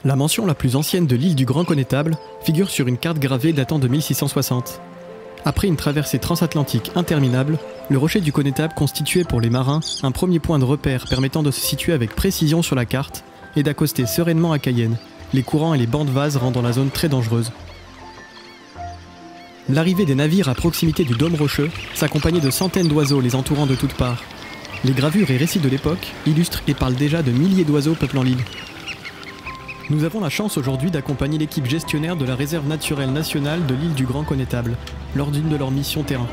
La mention la plus ancienne de l'île du Grand Connétable figure sur une carte gravée datant de 1660. Après une traversée transatlantique interminable, le rocher du Connétable constituait pour les marins un premier point de repère permettant de se situer avec précision sur la carte et d'accoster sereinement à Cayenne, les courants et les bancs de vase rendant la zone très dangereuse. L'arrivée des navires à proximité du dôme rocheux s'accompagnait de centaines d'oiseaux les entourant de toutes parts. Les gravures et récits de l'époque illustrent et parlent déjà de milliers d'oiseaux peuplant l'île. Nous avons la chance aujourd'hui d'accompagner l'équipe gestionnaire de la réserve naturelle nationale de l'île du Grand Connétable, lors d'une de leurs missions terrain.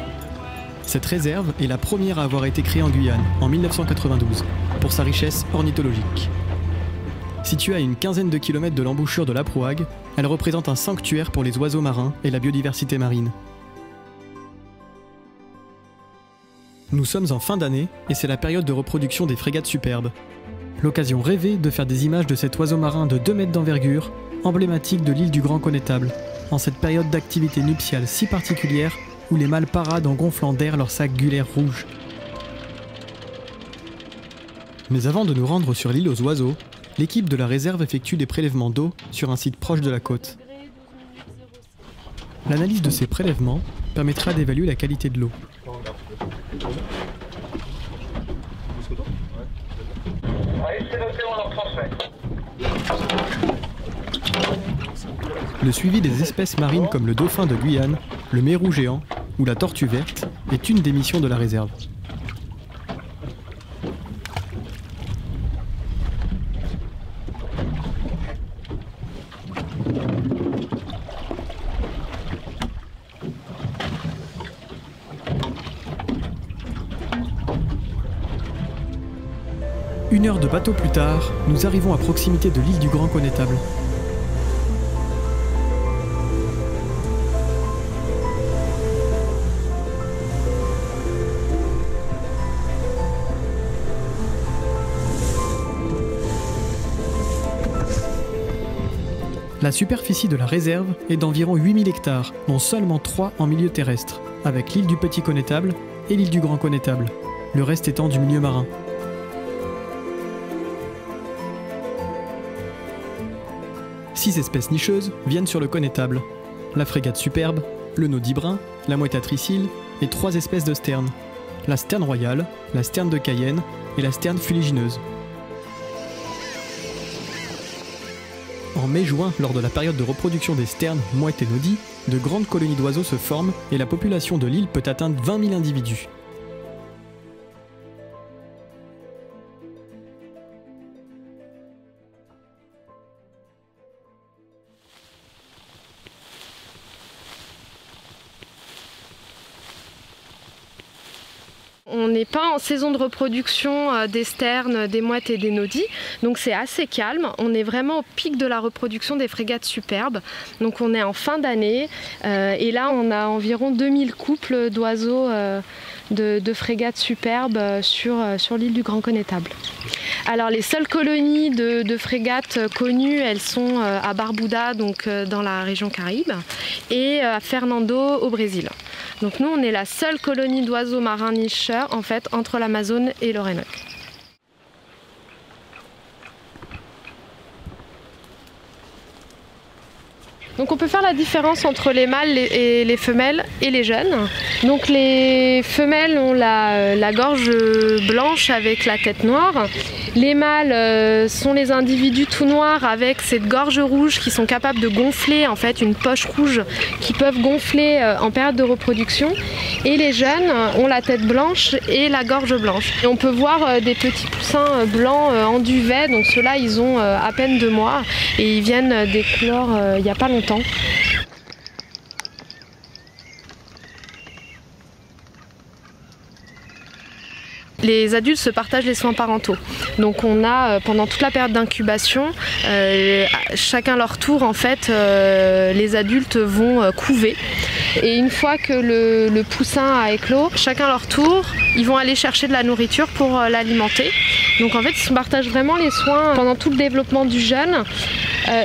Cette réserve est la première à avoir été créée en Guyane, en 1992, pour sa richesse ornithologique. Située à une quinzaine de kilomètres de l'embouchure de la Prouague, elle représente un sanctuaire pour les oiseaux marins et la biodiversité marine. Nous sommes en fin d'année et c'est la période de reproduction des frégates superbes. L'occasion rêvée de faire des images de cet oiseau marin de 2 mètres d'envergure, emblématique de l'île du Grand Connétable, en cette période d'activité nuptiale si particulière où les mâles paradent en gonflant d'air leur sac gulaire rouge. Mais avant de nous rendre sur l'île aux oiseaux, l'équipe de la réserve effectue des prélèvements d'eau sur un site proche de la côte. L'analyse de ces prélèvements permettra d'évaluer la qualité de l'eau. Le suivi des espèces marines comme le dauphin de Guyane, le mérou géant ou la tortue verte est une des missions de la réserve. Une heure de bateau plus tard, nous arrivons à proximité de l'île du Grand Connétable. La superficie de la réserve est d'environ 8000 hectares, dont seulement 3 en milieu terrestre, avec l'île du Petit Connétable et l'île du Grand Connétable, le reste étant du milieu marin. 6 espèces nicheuses viennent sur le Connétable, la frégate superbe, le naudis brun, la mouette à tricyle et 3 espèces de sternes, la sterne royale, la sterne de Cayenne et la sterne fuligineuse. En mai-juin, lors de la période de reproduction des sternes, mouettes et naudis, de grandes colonies d'oiseaux se forment et la population de l'île peut atteindre 20 000 individus. On n'est pas en saison de reproduction des sternes, des mouettes et des naudis, donc c'est assez calme. On est vraiment au pic de la reproduction des frégates superbes. Donc on est en fin d'année et là on a environ 2000 couples d'oiseaux de frégates superbes sur l'île du Grand Connétable. Alors les seules colonies de frégates connues, elles sont à Barbuda, donc dans la région Caraïbe, et à Fernando au Brésil. Donc nous on est la seule colonie d'oiseaux marins nicheurs en fait entre l'Amazone et l'Orénoque. Donc on peut faire la différence entre les mâles et les femelles et les jeunes. Donc les femelles ont la gorge blanche avec la tête noire. Les mâles sont les individus tout noirs avec cette gorge rouge qui sont capables de gonfler, en fait une poche rouge qui peuvent gonfler en période de reproduction. Et les jeunes ont la tête blanche et la gorge blanche. Et on peut voir des petits poussins blancs en duvet, donc ceux-là ils ont à peine 2 mois et ils viennent d'éclore il n'y a pas longtemps. Les adultes se partagent les soins parentaux. Donc on a pendant toute la période d'incubation, chacun leur tour en fait, les adultes vont couver. Et une fois que le poussin a éclos, chacun leur tour, ils vont aller chercher de la nourriture pour l'alimenter. Donc en fait ils se partagent vraiment les soins pendant tout le développement du jeune.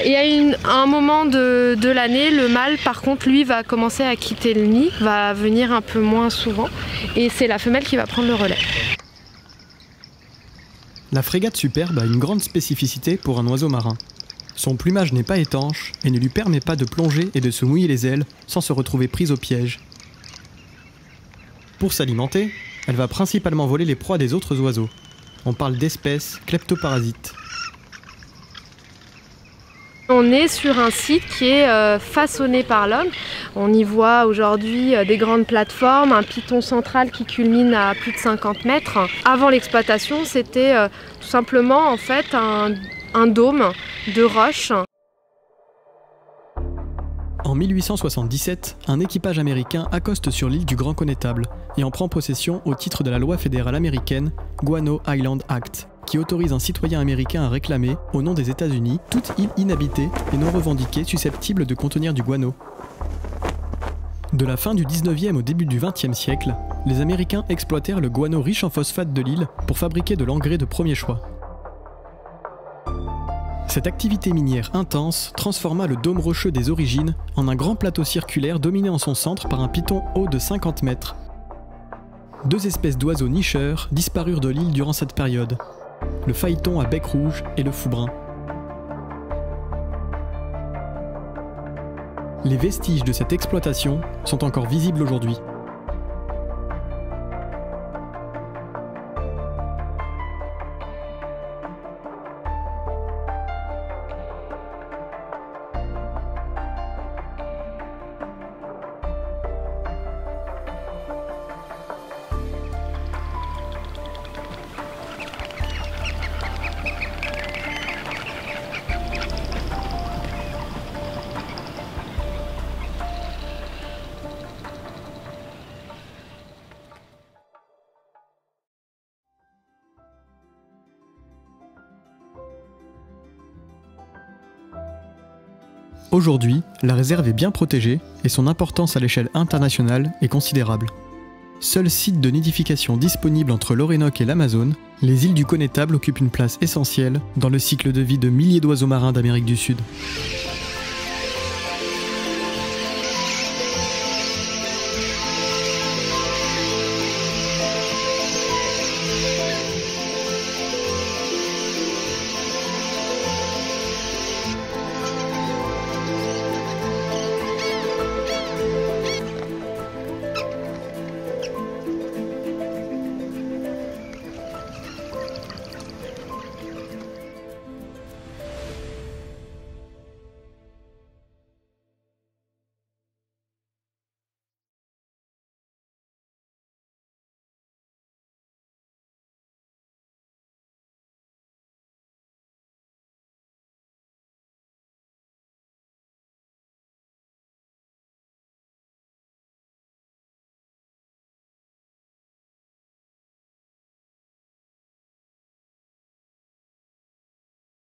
Et à un moment de l'année, le mâle par contre lui va commencer à quitter le nid, va venir un peu moins souvent et c'est la femelle qui va prendre le relais. La frégate superbe a une grande spécificité pour un oiseau marin. Son plumage n'est pas étanche et ne lui permet pas de plonger et de se mouiller les ailes sans se retrouver prise au piège. Pour s'alimenter, elle va principalement voler les proies des autres oiseaux. On parle d'espèces kleptoparasites. On est sur un site qui est façonné par l'homme. On y voit aujourd'hui des grandes plateformes, un piton central qui culmine à plus de 50 mètres. Avant l'exploitation, c'était tout simplement en fait un dôme de roches. En 1877, un équipage américain accoste sur l'île du Grand Connétable et en prend possession au titre de la loi fédérale américaine Guano Island Act, qui autorise un citoyen américain à réclamer, au nom des États-Unis, toute île inhabitée et non revendiquée susceptible de contenir du guano. De la fin du 19e au début du 20e siècle, les Américains exploitèrent le guano riche en phosphate de l'île pour fabriquer de l'engrais de premier choix. Cette activité minière intense transforma le dôme rocheux des origines en un grand plateau circulaire dominé en son centre par un piton haut de 50 mètres. Deux espèces d'oiseaux nicheurs disparurent de l'île durant cette période, le phaéton à bec rouge et le fou brun. Les vestiges de cette exploitation sont encore visibles aujourd'hui. Aujourd'hui, la réserve est bien protégée et son importance à l'échelle internationale est considérable. Seul site de nidification disponible entre l'Orénoque et l'Amazone, les îles du Connétable occupent une place essentielle dans le cycle de vie de milliers d'oiseaux marins d'Amérique du Sud.